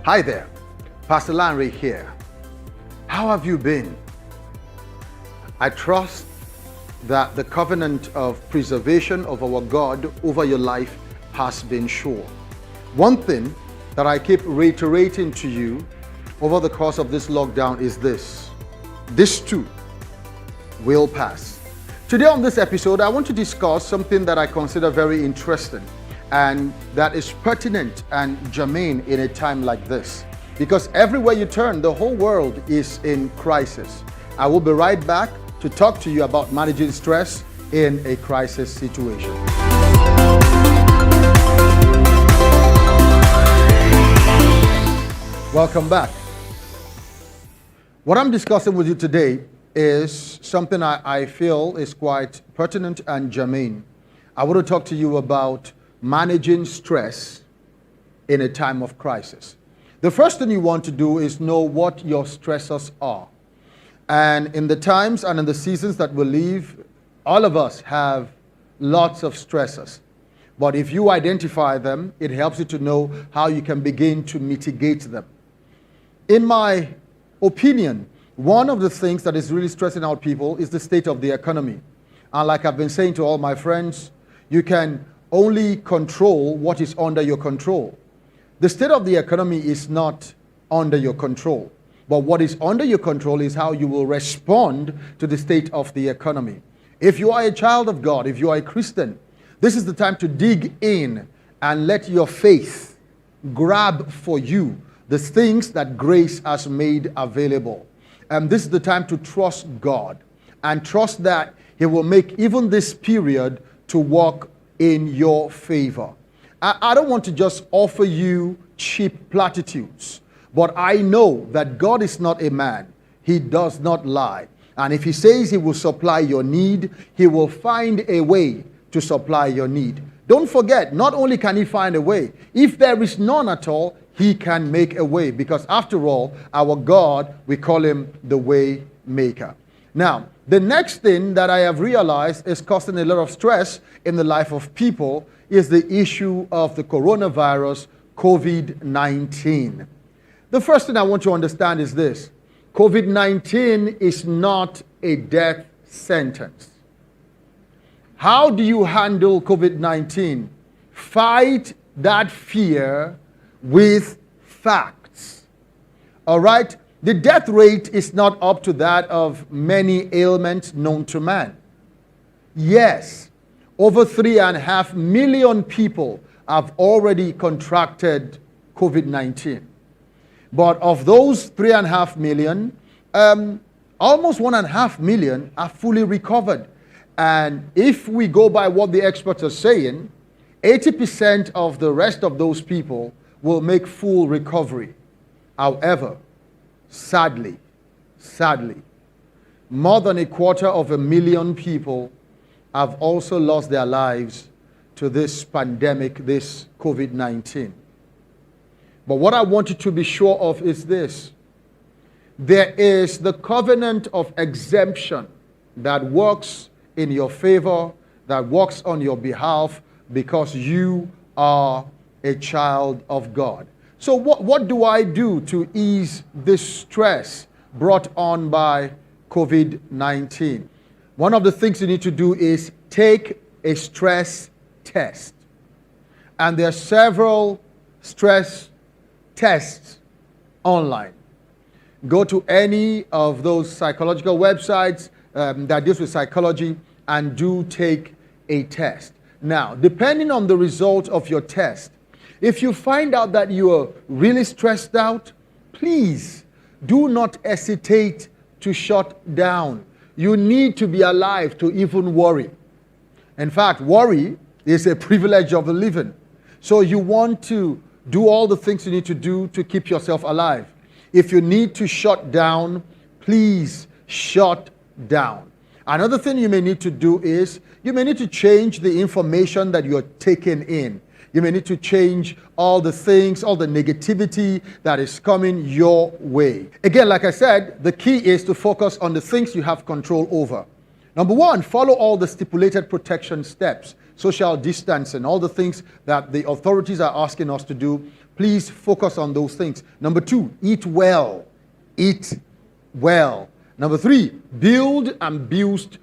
Hi there, Pastor Lanre here. How have you been? I trust that the covenant of preservation of our God over your life has been sure. One thing that I keep reiterating to you over the course of this lockdown is this: this too will pass. Today on this episode, I want to discuss something that I consider very interesting and that is pertinent and germane in a time like this. Because everywhere you turn, the whole world is in crisis. I will be right back to talk to you about managing stress in a crisis situation. Welcome back. What I'm discussing with you today is something I feel is quite pertinent and germane. I want to talk to you about managing stress in a time of crisis. The first thing you want to do is know what your stressors are. And in the times and in the seasons that we live, all of us have lots of stressors. But if you identify them, it helps you to know how you can begin to mitigate them. In my opinion, one of the things that is really stressing out people is the state of the economy. And like I've been saying to all my friends, you can only control what is under your control. The state of the economy is not under your control. But what is under your control is how you will respond to the state of the economy. If you are a child of God, if you are a Christian, this is the time to dig in and let your faith grab for you the things that grace has made available. And this is the time to trust God and trust that He will make even this period to work in your favor. I don't want to just offer you cheap platitudes, but I know that God is not a man. He does not lie. And if He says He will supply your need, He will find a way to supply your need. Don't forget, not only can He find a way, if there is none at all, He can make a way, because after all, our God, we call Him the way maker. Now, the next thing that I have realized is causing a lot of stress in the life of people is the issue of the coronavirus, COVID-19. The first thing I want you to understand is this: COVID-19 is not a death sentence. How do you handle COVID-19? Fight that fear with facts. All right? The death rate is not up to that of many ailments known to man. Yes, over 3.5 million people have already contracted COVID-19. But of those 3.5 million, almost 1.5 million are fully recovered. And if we go by what the experts are saying, 80% of the rest of those people will make full recovery. However, sadly, more than 250,000 people have also lost their lives to this pandemic, this COVID-19. But what I want you to be sure of is this: there is the covenant of exemption that works in your favor, that works on your behalf, because you are a child of God. So what do I do to ease this stress brought on by COVID-19? One of the things you need to do is take a stress test. And there are several stress tests online. Go to any of those psychological websites that deals with psychology and do take a test. Now, depending on the result of your test, if you find out that you are really stressed out, please do not hesitate to shut down. You need to be alive to even worry. In fact, worry is a privilege of the living. So you want to do all the things you need to do to keep yourself alive. If you need to shut down, please shut down. Another thing you may need to do is you may need to change the information that you're taking in. You may need to change all the things, all the negativity that is coming your way. Again, like I said, the key is to focus on the things you have control over. Number one, follow all the stipulated protection steps social distancing, all the things that the authorities are asking us to do, please focus on those things. Number 2, eat well. Eat well. Number 3, build and boost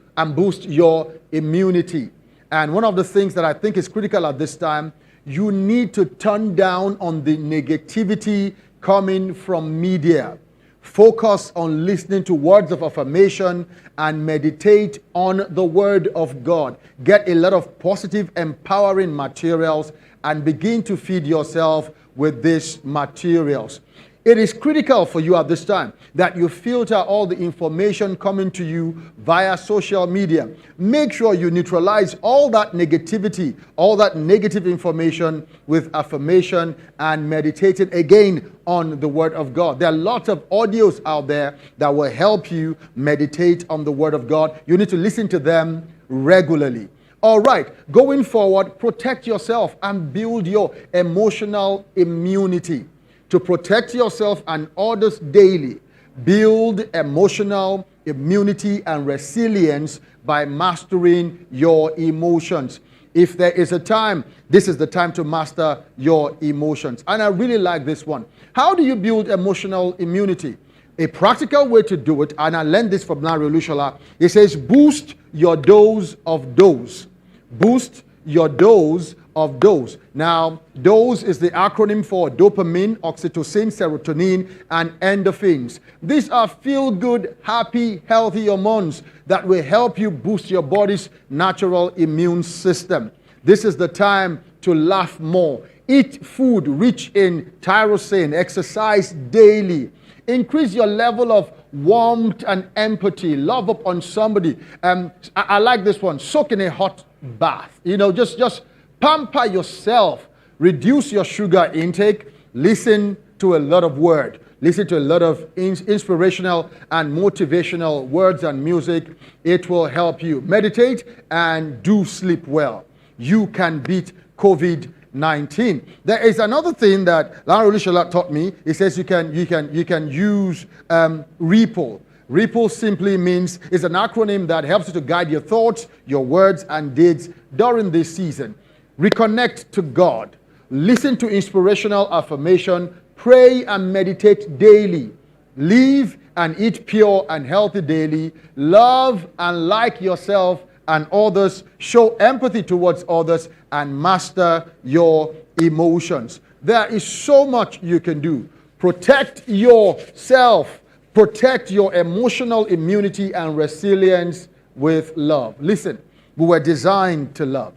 your immunity. And one of the things that I think is critical at this time, you need to turn down on the negativity coming from media. Focus on listening to words of affirmation and meditate on the Word of God. Get a lot of positive, empowering materials and begin to feed yourself with these materials. It is critical for you at this time that you filter all the information coming to you via social media. Make sure you neutralize all that negativity, all that negative information with affirmation and meditating again on the Word of God. There are lots of audios out there that will help you meditate on the Word of God. You need to listen to them regularly. All right, going forward, protect yourself and build your emotional immunity. To protect yourself and others daily, build emotional immunity and resilience by mastering your emotions. If there is a time, this is the time to master your emotions. And I really like this one. How do you build emotional immunity? A practical way to do it, and I learned this from Lanre Oluseye, it says boost your dose of dose. Boost your dose of dose. Now, dose is the acronym for dopamine, oxytocin, serotonin, and endorphins. These are feel-good, happy, healthy hormones that will help you boost your body's natural immune system. This is the time to laugh more. Eat food rich in tyrosine. Exercise daily. Increase your level of warmth and empathy. Love up on somebody. I like this one. Soak in a hot bath. Just pamper yourself. Reduce your sugar intake. Listen to a lot of word. Listen to a lot of inspirational and motivational words and music. It will help you. Meditate and do sleep well. You can beat COVID-19. There is another thing that Lanre Oluseye taught me. He says you can use REPL. REPL simply means it's an acronym that helps you to guide your thoughts, your words, and deeds during this season. Reconnect to God. Listen to inspirational affirmation. Pray and meditate daily. Live and eat pure and healthy daily. Love and like yourself and others. Show empathy towards others and master your emotions. There is so much you can do. Protect yourself. Protect your emotional immunity and resilience with love. Listen, we were designed to love.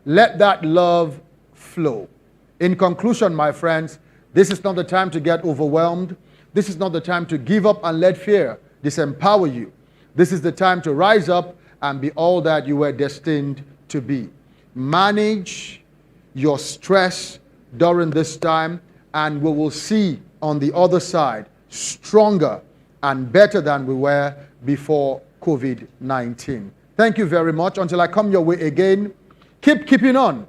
Let that love flow. In conclusion, my friends, this is not the time to get overwhelmed. This is not the time to give up and let fear disempower you. This is the time to rise up and be all that you were destined to be. Manage your stress during this time, and we will see on the other side stronger and better than we were before COVID-19. Thank you very much. Until I come your way again, keep keeping on.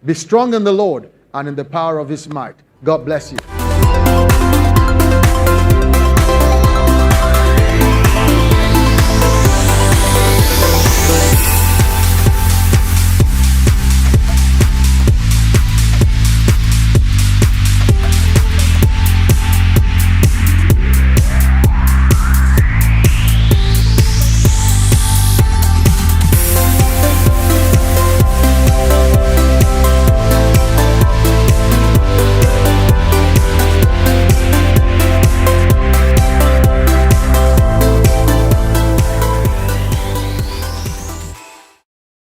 Be strong in the Lord and in the power of His might. God bless you.